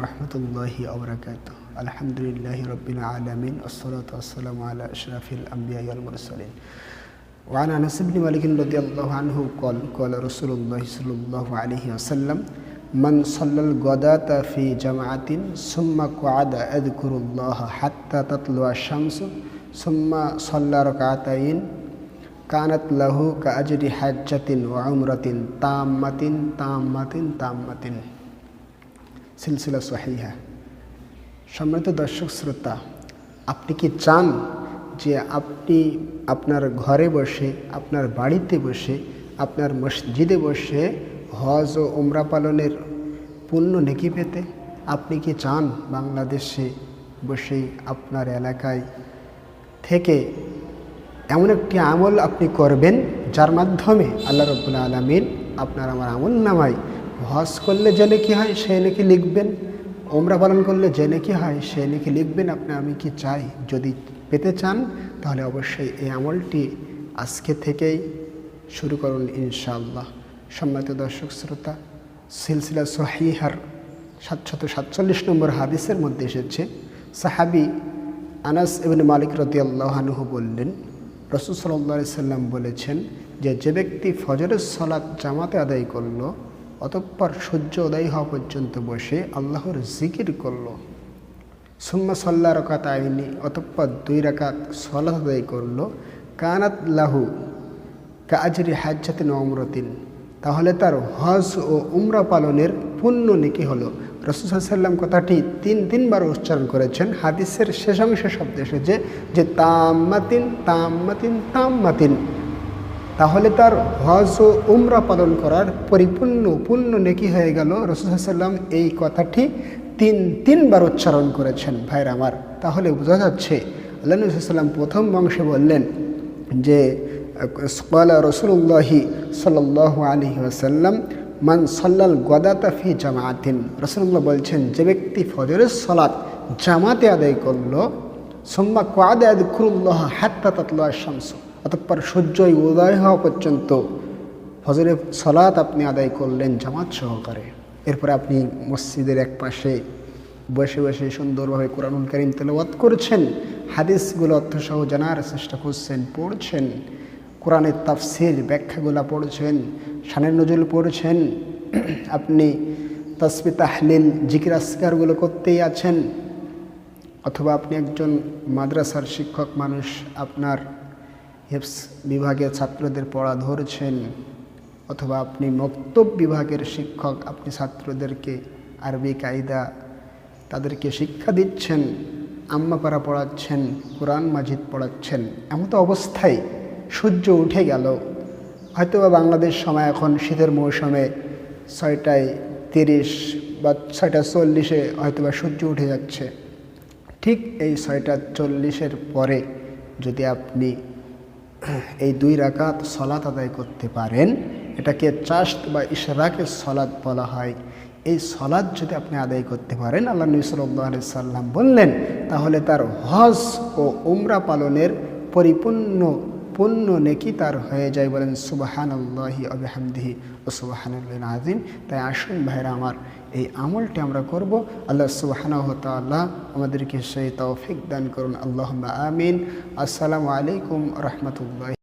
রহমতুল্লাহি ওয়া বারাকাতুহু। আলহামদুলিল্লাহি রাব্বিল আলামিন ওয়াসসালাতু ওয়াসসালামু আলা আশরাফিল আমবিয়া ওয়াল মুরসালিন। ওয়া আন আনাস ইবনে মালিক রাদিয়াল্লাহু আনহু ক্বালা রাসূলুল্লাহ সাল্লাল্লাহু আলাইহি ওয়াসাল্লাম মান সাল্লাল গাদাতা ফি জামাআতিন সুম্মা ক্বাদা আযকুরুল্লাহ হাত্তা তাতলুআ শামসু সুম্মা সাল্লা রাকাতাইন কানাত লাহু কাআজরি হাজ্জাতিন ওয়া উমরাতিন তাম্মাতিন। সিলসিলা সহিহা। সম্মানিত দর্শক শ্রোতা, আপনি কি চান যে আপনি আপনার ঘরে বসে, আপনার বাড়িতে বসে, আপনার মসজিদে বসে হজ ও উমরা পালনের পুণ্য নেকি পেতে? আপনি কি চান বাংলাদেশে বসেই আপনার এলাকায় থেকে এমন একটি আমল আপনি করবেন যার মাধ্যমে আল্লাহ রাব্বুল আলামিন আপনার আমার আমল নামায় হজ করলে যে নেকি হয় সেই নেকি লিখবেন, উমরা পালন করলে যে নেকি হয় সেই নেকি লিখবেন? আমি কি চাই? যদি পেতে চান তাহলে অবশ্যই এই আমলটি আজকে থেকেই শুরু করুন ইনশাআল্লাহ। সম্মানিত দর্শক শ্রোতা, সিলসিলা সহিহার 747 নম্বর হাদিসের মধ্যে এসেছে, সাহাবী আনাস ইবনে মালিক রাদিয়াল্লাহু আনহু বললেন, রাসূল সাল্লাল্লাহু আলাইহি সাল্লাম বলেছেন যে ব্যক্তি ফজরের সালাত জামাতে আদায় করলো, অতঃপর সূর্য উদয় হওয়া পর্যন্ত বসে আল্লাহর জিকির করলো, সুম্মা সাল্লা রাকাতাইনি, অতঃপর 2 রাকাত সালাত আদায় করলো, কানাত লাহু কাআজরি হাজ্জাতিন ওয়া উমরাতিন, তাহলে তার হজ ও উমরা পালনের পুণ্য নেকি হলো। রাসূল সাল্লাল্লাহু আলাইহি সাল্লাম কথাটি তিনবার উচ্চারণ করেছেন। হাদিসের শেষ অংশে শব্দ এসেছে যে তাম্মাতিন, তাহলে তার হজ ও উমরা পালন করার পরিপূর্ণ পুণ্য নেকি হয়ে গেল। রাসূল সাল্লাল্লাহু আলাইহি সাল্লাম এই কথাটি তিনবার উচ্চারণ করেছেন। ভাইরা আমার, তাহলে বোঝা যাচ্ছে আল্লাহ নবী সাল্লাল্লাহু আলাইহি সাল্লাম প্রথম অংশে বললেন যে ক্বালা রাসূলুল্লাহি সাল্লাল্লাহু আলাইহি ওয়াসাল্লাম মান সাল্লাল গাদাতা ফি জামাআতিন, রাসূলুল্লাহ বলছেন যে ব্যক্তি ফজরের সালাত জামাতে আদায় করলো, সুম্মা ক্বাদা ইয়াযকুরুল্লাহ হাত্তা তাতলুআ শামসু, অতঃপর সূর্য উদয় হওয়া পর্যন্ত ফজরের সালাত আপনি আদায় করলেন জামাত সহকারে। এরপরে আপনি মসজিদের এক পাশে বসে বসে সুন্দরভাবে কোরআনুল কারীম তেলাওয়াত করছেন, হাদিসগুলো অর্থসহ জানার চেষ্টা করছেন, পড়ছেন, কোরআনের তাফসীর ব্যাখ্যাগুলো পড়ছেন, শানের নজুল পড়ছেন, আপনি তাসবিহ তাহলিল জিকির আজকারগুলো করতেই আছেন, অথবা আপনি একজন মাদ্রাসার শিক্ষক মানুষ, আপনার হিফজ বিভাগের ছাত্রদের পড়া ধরছেন, অথবা আপনি মক্তব বিভাগের শিক্ষক, আপনি ছাত্রদেরকে আরবি কায়দা তাদেরকে শিক্ষা দিচ্ছেন, আম্মাপাড়া পড়াচ্ছেন, কোরআন মাজিদ পড়াচ্ছেন। এমতো অবস্থায় সূর্য উঠে গেল, হয়তোবা বাংলাদেশ সময় এখন শীতের মৌসুমে 6:30 বা 6:40 হয়তোবা সূর্য উঠে যাচ্ছে। ঠিক এই 6:40 পরে যদি আপনি এই 2 রাকাত সালাত আদায় করতে পারেন, এটাকে চাশত বা ইশরাকের সালাত বলা হয়। এই সালাত যদি আপনি আদায় করতে পারেন, আল্লাহ নবী সাল্লাল্লাহু আলাইহি সাল্লাম বললেন, তাহলে তার হজ ও উমরা পালনের পরিপূর্ণ পুণ্য নেকি তার হয়ে যায়। বলেন সুবহানাল্লাহি ওয়া বিহামদিহি ওয়া সুবহানাল্লাহিল আযীম। তাই আসুন ভাইরা আমার, এই আমলটি আমরা করব। আল্লাহ সুবহানাহু ওয়া তাআলা আমাদেরকে সেই তৌফিক দান করুন। আল্লাহুম্মা আমিন। আসসালামু আলাইকুম ওয়া রাহমাতুল্লাহি।